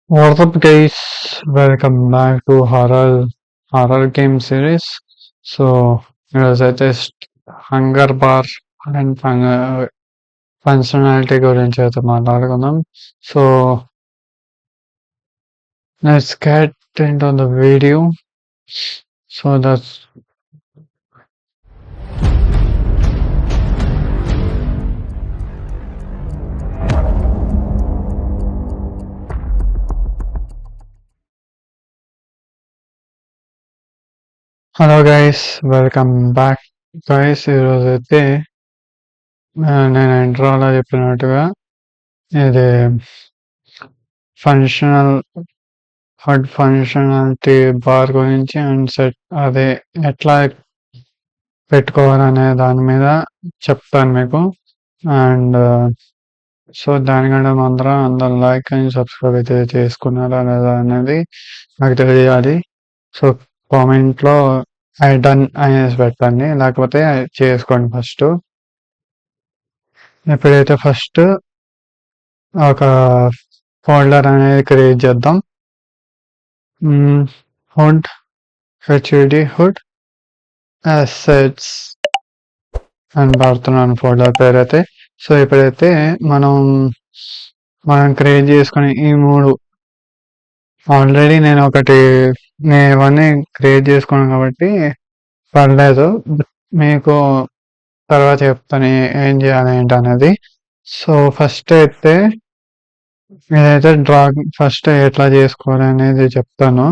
What's up, guys? Welcome back to horror game series. So, ఈరోజైతే hunger bar and functionality గురించి అయితే మాట్లాడుకుందాం. So, let's get into the video. So that's hello guys, welcome back guys. ఈరోజైతే నేను ఇంట్రోలో చెప్పినట్టుగా ఇది functionality bar గురించి and set అదే ఎట్లా పెట్టుకోవాలనే దాని మీద చెప్తాను మీకు. అండ్ సో దానికంటే అందరూ లైక్ అండ్ సబ్స్క్రైబ్ అయితే చేసుకున్నారా లేదా అనేది నాకు తెలియాలి. సో కామెంట్లో ఐ డన్ అనేసి పెట్టండి, లేకపోతే చేసుకోండి. ఎప్పుడైతే ఫస్ట్ ఒక ఫోల్డర్ అనేది క్రియేట్ చేద్దాం. హుడ్ హుడ్ అసెట్స్ అని పడుతున్నాను ఫోల్డర్ పేరు అయితే. సో ఇప్పుడైతే మనం క్రియేట్ చేసుకునే ఈ మూడు ఆల్రెడీ నేను ఇవన్నీ క్రియేట్ చేసుకున్నాను కాబట్టి పర్లేదు. మీకు తర్వాత చెప్తాను ఏం చేయాలి ఏంటి అనేది. సో ఫస్ట్ అయితే ఇదైతే ఫస్ట్ ఎట్లా చేసుకోవాలి అనేది చెప్తాను.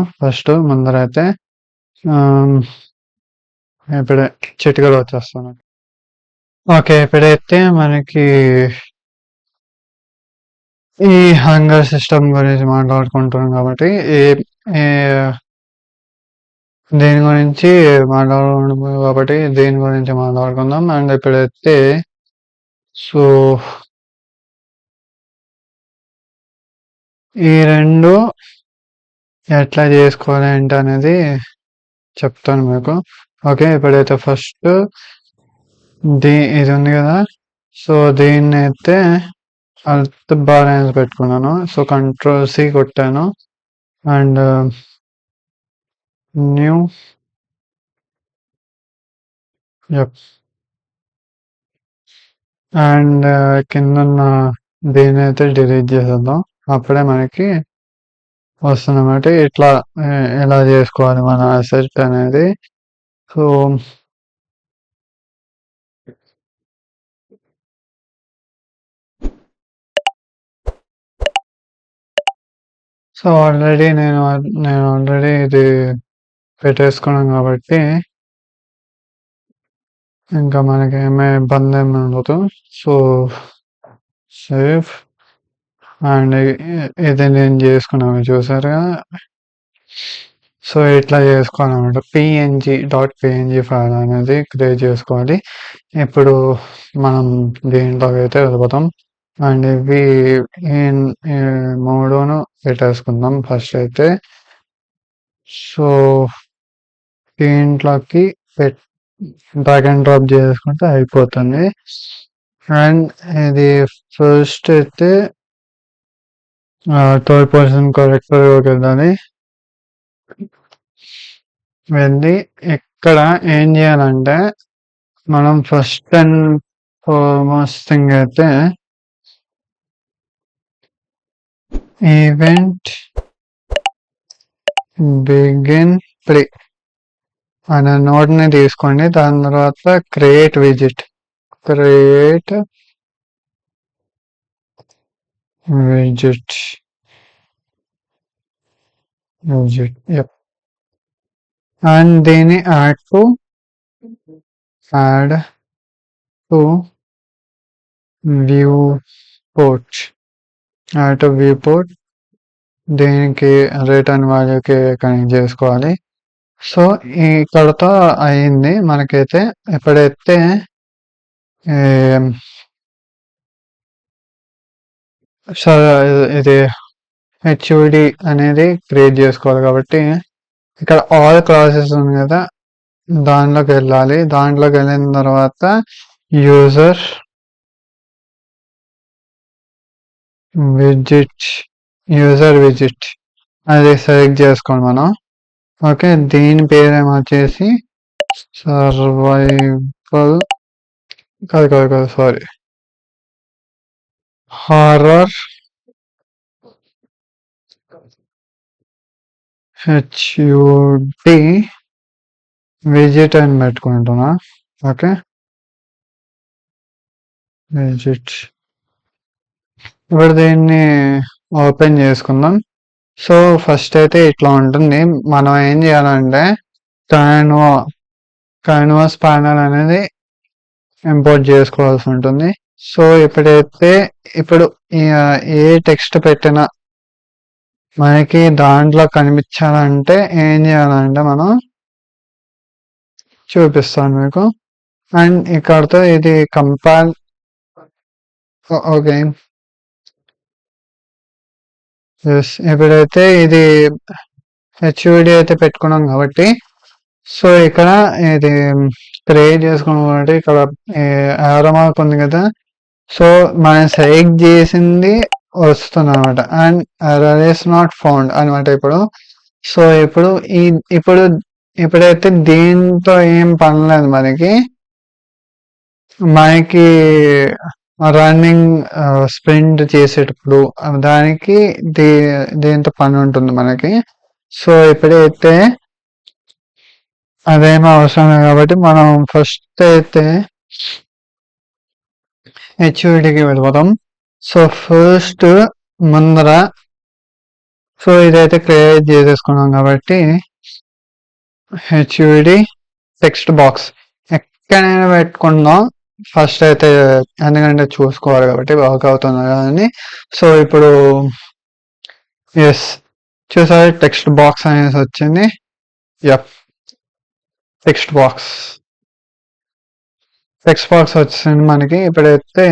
ముందరైతే ఇప్పుడే చిటికలో వచ్చేస్తాను. ఓకే, ఇప్పుడైతే మనకి ఈ హంగర్ సిస్టమ్ గురించి మాట్లాడుకుంటున్నాం కాబట్టి దీని గురించి మాట్లాడుకుందాం. అండ్ ఇప్పుడైతే సో ఈ రెండు ఎట్లా చేసుకోవాలి ఏంటి అనేది చెప్తాను మీకు. ఓకే, ఇప్పుడైతే ఫస్ట్ ఇది ఉంది కదా. సో దీన్ని అయితే అల్త్ బార్ అనేది పెట్టుకున్నాను. సో Ctrl+C కొట్టాను అండ్ న్యూ అండ్ కింద దీన్ని అయితే డిలీట్ చేసేద్దాం. అప్పుడే మనకి వస్తుందన్నమాట ఇట్లా ఎలా చేసుకోవాలి మన అసెట్ అనేది. సో ఆల్రెడీ నేను ఆల్రెడీ ఇది పెట్టేసుకున్నాను కాబట్టి ఇంకా మనకి ఇబ్బంది ఏమి ఉండదు. సో సేవ్ అండ్ ఇది నేను చేసుకున్నాను చూసారుగా. సో ఇట్లా చేసుకోవాలన్నమాట. png ఫైల్ అనేది క్రియేట్ చేసుకోవాలి. ఇప్పుడు మనం దీంట్లోకి అయితే వెళ్ళిపోతాం. అండ్ ఇవి మూడును పెట్టేసుకుందాం ఫస్ట్ అయితే. సో దీంట్లోకి డ్రాగ్ అండ్ డ్రాప్ చేసుకుంటే అయిపోతుంది. అండ్ ఇది ఫస్ట్ అయితే థర్డ్ పర్సన్ కరెక్టర్లోకి వెళ్ళి ఇక్కడ ఏం చేయాలంటే మనం ఫస్ట్ అండ్ ఫార్మోస్ట్ థింగ్ అయితే ఈవెంట్ బిగిన్ ప్లే అనే నోట్ని తీసుకోండి. దాని తర్వాత క్రియేట్ విజిట్ and దీన్ని యాడ్ టు వ్యూ పోర్ట్ దీనికి రిటర్న్ వాల్యూకి కనెక్ట్ చేసుకోవాలి. సో ఇక్కడతో అయింది మనకైతే. ఎప్పుడైతే ఇది HUD అనేది క్రియేట్ చేసుకోవాలి కాబట్టి ఇక్కడ ఆల్ క్లాసెస్ ఉంది కదా, దాంట్లోకి వెళ్ళాలి. దాంట్లోకి వెళ్ళిన తర్వాత యూజర్ విజిట్ యూజర్ విజిట్ అది సెలెక్ట్ చేసుకోండి మనం. ఓకే, దీని పేరేమో వచ్చేసి సర్వైవల్ కాదు సారీ, హారర్ హెచ్యుడి విజిట్ అని పెట్టుకుంటున్నా. Okay, visit. ఇప్పుడు దీన్ని ఓపెన్ చేసుకుందాం. సో ఫస్ట్ అయితే ఇట్లా ఉంటుంది. మనం ఏం చేయాలంటే క్యాన్వాస్ ప్యానల్ అనేది ఇంపోర్ట్ చేసుకోవాల్సి ఉంటుంది. సో ఇప్పుడు ఏ టెక్స్ట్ పెట్టినా మనకి దాంట్లో కనిపించాలంటే ఏం చేయాలంటే మనం చూపిస్తాను మీకు. అండ్ ఇక్కడతో ఇది కంపైల్. ఓకే, ఇప్పుడైతే ఇది హెచ్యుడి అయితే పెట్టుకున్నాం కాబట్టి, సో ఇక్కడ ఇది క్రియేట్ చేసుకున్నాం కాబట్టి ఇక్కడ యారో మార్క్ ఉంది కదా, సో మనం సెలెక్ట్ చేసింది వస్తుంది అనమాట. And error is not found అనమాట ఇప్పుడు. సో ఇప్పుడైతే దీంతో ఏం పనిలేదు మనకి రన్నింగ్ స్ప్రింట్ చేసేటప్పుడు దానికి దీంతో పని ఉంటుంది మనకి. సో ఇప్పుడైతే అదేమో అవసరం లేదు కాబట్టి మనం ఫస్ట్ అయితే హెచ్యుడికి వెళ్ళిపోతాం. సో ఫస్ట్ ముందర సో ఇదైతే క్రియేట్ చేసేసుకున్నాం కాబట్టి హెచ్యుడి టెక్స్ట్ బాక్స్ ఎక్కడైనా పెట్టుకుందాం ఫస్ట్ అయితే, ఎందుకంటే చూసుకోవాలి కాబట్టి వర్క్ అవుతుంది కానీ. సో ఇప్పుడు ఎస్ చూసారు, టెక్స్ట్ బాక్స్ అనేసి వచ్చింది. టెక్స్ట్ బాక్స్ వచ్చింది మనకి. ఇప్పుడైతే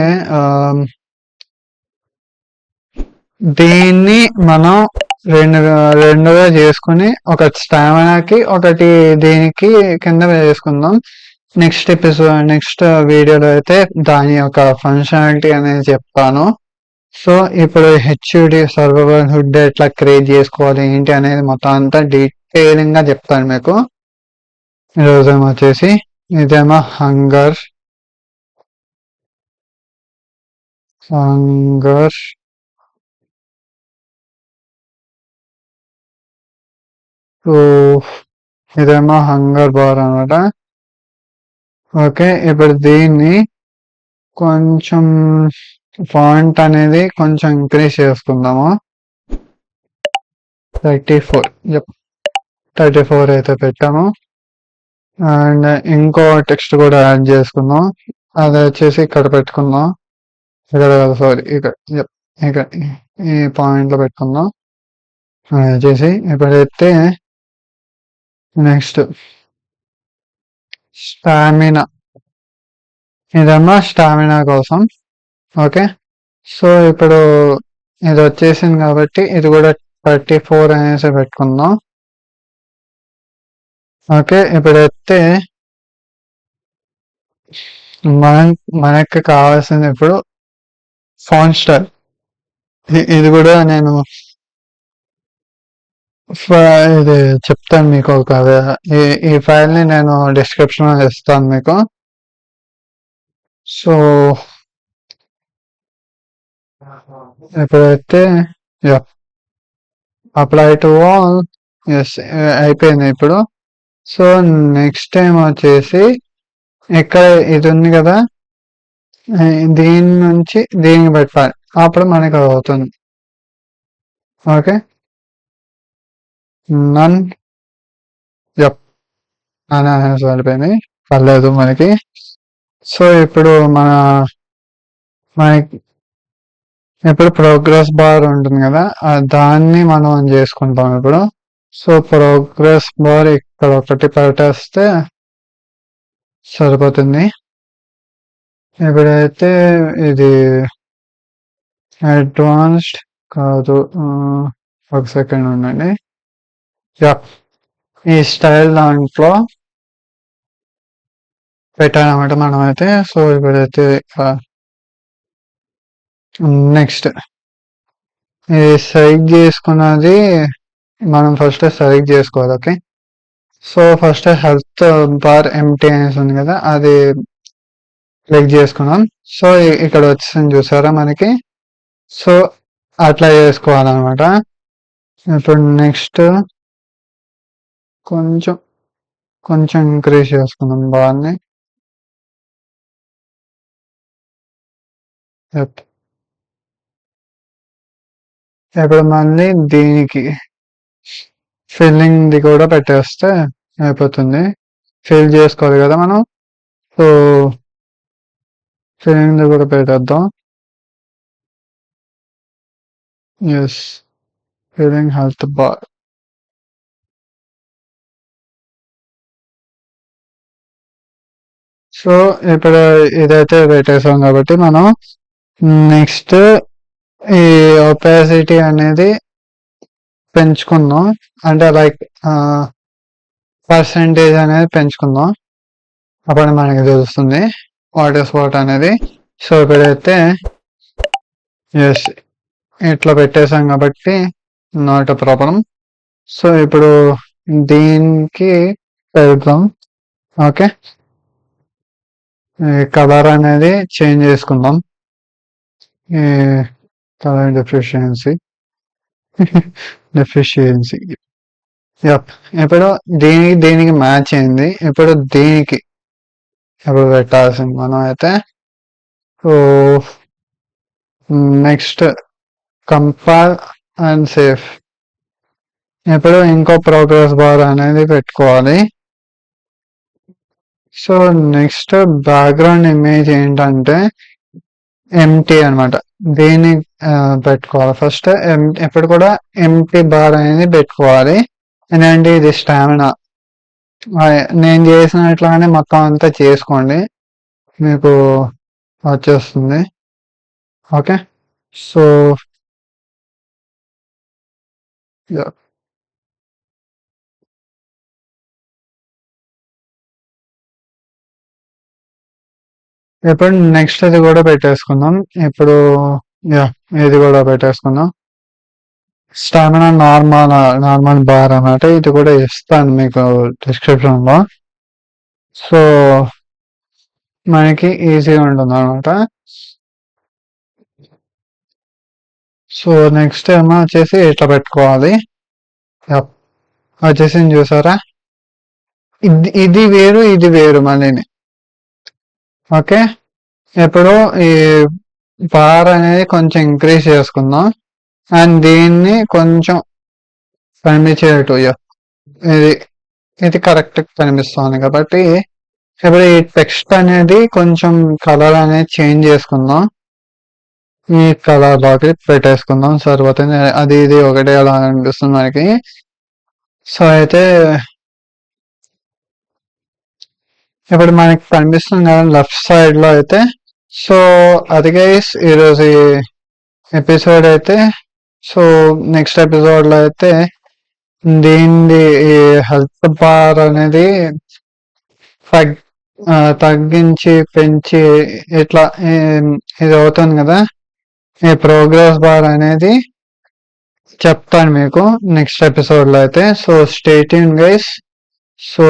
దీన్ని మనం రెండుగా చేసుకుని ఒకటి స్టామినాకి ఒకటి దీనికి కింద వేసుకుందాం. నెక్స్ట్ వీడియోలో అయితే దాని యొక్క ఫంక్షనాలిటీ అనేది చెప్తాను. సో ఇప్పుడు హెచ్యుడి సర్వైవల్ హుడ్ ఎట్లా క్రియేట్ చేసుకోవాలి ఏంటి అనేది మొత్తం అంతా డీటెయిలింగ్ గా చెప్తాను మీకు. ఈరోజేమో వచ్చేసి ఇదేమో హంగర్ ఇదేమో హంగర్ బార్ అనమాట. ఓకే, ఇప్పుడు దీన్ని కొంచెం ఫాంట్ అనేది కొంచెం ఇంక్రీజ్ చేసుకుందాము. 34 అయితే పెట్టాము. అండ్ ఇంకో టెక్స్ట్ కూడా యాడ్ చేసుకుందాం. అది వచ్చేసి ఇక్కడ పెట్టుకుందాం. సారీ ఇక్కడ ఈ పాయింట్ లో పెట్టుకుందాం. వచ్చేసి ఇప్పుడైతే నెక్స్ట్ స్టామినా, ఇదమ్మా స్టామినా కోసం. ఓకే, సో ఇప్పుడు ఇది వచ్చేసింది కాబట్టి ఇది కూడా 34 అనేసి పెట్టుకుందాం. ఓకే, ఇప్పుడైతే మనకి కావాల్సింది ఇప్పుడు ఫాంట్ స్టైల్. ఇది కూడా నేను ఇది చెప్తాను మీకు. ఈ ఫైల్ ని నేను డిస్క్రిప్షన్ లో ఇస్తాను మీకు. సో ఇప్పుడైతే అప్లై టు ఆల్, ఎస్ అయిపోయింది ఇప్పుడు. సో నెక్స్ట్ టైం వచ్చేసి ఇక్కడ ఇది ఉంది కదా, దీని నుంచి దీనికి పెట్టాలి, అప్పుడు మనకు అవుతుంది. ఓకే, నన్ అనేసి వెళ్ళిపోయింది, పర్లేదు మనకి. సో ఇప్పుడు మనకి ఇప్పుడు ప్రోగ్రెస్ బార్ ఉంటుంది కదా, దాన్ని మనం చేసుకుంటాం ఇప్పుడు. సో ప్రోగ్రెస్ బార్ ఇక్కడ ఒకటి పెట్టేస్తే సరిపోతుంది. ఇప్పుడైతే ఇది అడ్వాన్స్డ్ కాదు, ఒక సెకండ్ ఉండండి. ఈ స్టైల్ దాంట్లో పెట్టాలన్నమాట మనం అయితే. సో ఇప్పుడైతే నెక్స్ట్ ఇది సెలెక్ట్ చేసుకున్నది మనం ఫస్ట్ సెలెక్ట్ చేసుకోవాలి. Okay. So first health bar empty అనేసి ఉంది కదా, అది క్లిక్ చేసుకున్నాం. సో ఇక్కడ వచ్చేసింది చూసారా మనకి. సో అట్లా చేసుకోవాలన్నమాట. ఇప్పుడు నెక్స్ట్ కొంచెం కొంచెం ఇంక్రీజ్ చేసుకుందాం బార్ని. ఇప్పుడు మళ్ళీ దీనికి ఫిల్లింగ్ది కూడా పెట్టేస్తే అయిపోతుంది. ఫిల్ చేసుకోవాలి కదా మనం. సో ఫిల్లింగ్ది కూడా పెట్టేద్దాం. Yes, filling health bar. So ఇప్పుడు ఇదైతే పెట్టేసాం కాబట్టి మనం నెక్స్ట్ ఈ ఒపాసిటీ అనేది పెంచుకుందాం. అంటే లైక్ పర్సెంటేజ్ అనేది పెంచుకుందాం. అప్పుడు మనకి తెలుస్తుంది వాట్ ఇస్ వాట్ అనేది. సో ఇప్పుడైతే ఎస్ ఇట్లా పెట్టేసాం కాబట్టి నాట్ ఎ ప్రాబ్లం. సో ఇప్పుడు దీనికి పెడదాం. ఓకే, కలర్ అనేది చేంజ్ చేసుకుందాం. కలర్ డెఫిషియన్సీ ఇప్పుడు దీనికి మ్యాచ్ అయింది. ఇప్పుడు దీనికి ఇప్పుడు పెట్టాల్సింది మనం అయితే. So next compare and save. ఇప్పుడు ఇంకో ప్రోగ్రెస్ బార్ అనేది పెట్టుకోవాలి. సో నెక్స్ట్ బ్యాక్గ్రౌండ్ ఇమేజ్ ఏంటంటే ఎంటీ అనమాట. దీన్ని పెట్టుకోవాలి ఫస్ట్. ఎప్పుడు కూడా ఎంటీ బార్ అనేది పెట్టుకోవాలి. ఎందుకంటే ఇది స్టామినా. నేను చేసినట్లానే మొత్తం అంతా చేసుకోండి, మీకు వచ్చేస్తుంది. ఓకే. సో ఇప్పుడు నెక్స్ట్ ఇది కూడా పెట్టేసుకుందాం. ఇప్పుడు ఇది కూడా పెట్టేసుకుందాం. స్టామినా నార్మల్ బార్ అన్నమాట. ఇది కూడా ఇస్తాను మీకు డిస్క్రిప్షన్ లో. సో మనకి ఈజీగా ఉంటుంది అనమాట. సో నెక్స్ట్ ఏమో వచ్చేసి ఇట్లా పెట్టుకోవాలి. వచ్చేసి చూసారా, ఇది వేరు ఇది వేరు మళ్ళీ. ఓకే. ఇప్పుడు ఈ బార్ అనేది కొంచెం ఇంక్రీజ్ చేసుకుందాం. అండ్ దీన్ని కొంచెం కనిపించేటట్టు ఇది కరెక్ట్ కనిపిస్తుంది కాబట్టి ఇప్పుడు ఈ టెక్స్ట్ అనేది కొంచెం కలర్ అనేది చేంజ్ చేసుకుందాం. ఈ కలర్ లోకి పెట్టేసుకుందాం సరిపోతుంది. అది ఇది ఒకటే అలా అనిపిస్తుంది మనకి. సో అయితే ఇప్పుడు మనకి కనిపిస్తుంది కదా లెఫ్ట్ సైడ్ లో అయితే. సో అది గైస్ ఈరోజు ఎపిసోడ్ అయితే. సో నెక్స్ట్ ఎపిసోడ్ లో అయితే దీని హెల్త్ బార్ అనేది తగ్గించి పెంచి ఇట్లా ఇది అవుతుంది కదా, ఈ ప్రోగ్రెస్ బార్ అనేది చెప్తాను మీకు నెక్స్ట్ ఎపిసోడ్ లో అయితే. So stay tune guys. So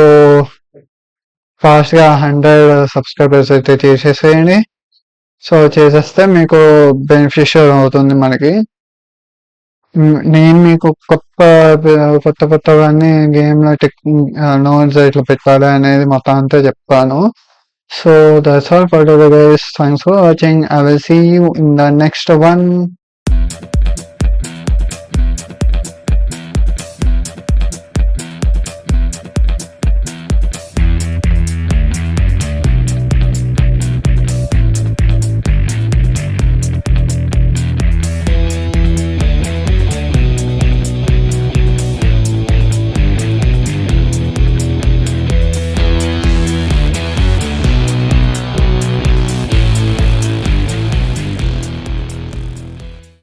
fast గా 100 సబ్స్క్రైబర్స్ అయితే చేసేసేయండి. సో చేసేస్తే మీకు బెనిఫిషియల్ అవుతుంది మనకి. నేను మీకు కొత్తగానే గేమ్ లో నోట్స్ ఇట్లా పెట్టాలి అనేది మొత్తం అంతా చెప్తాను. So that's all for today guys. Thanks for watching. I will see you in the next one.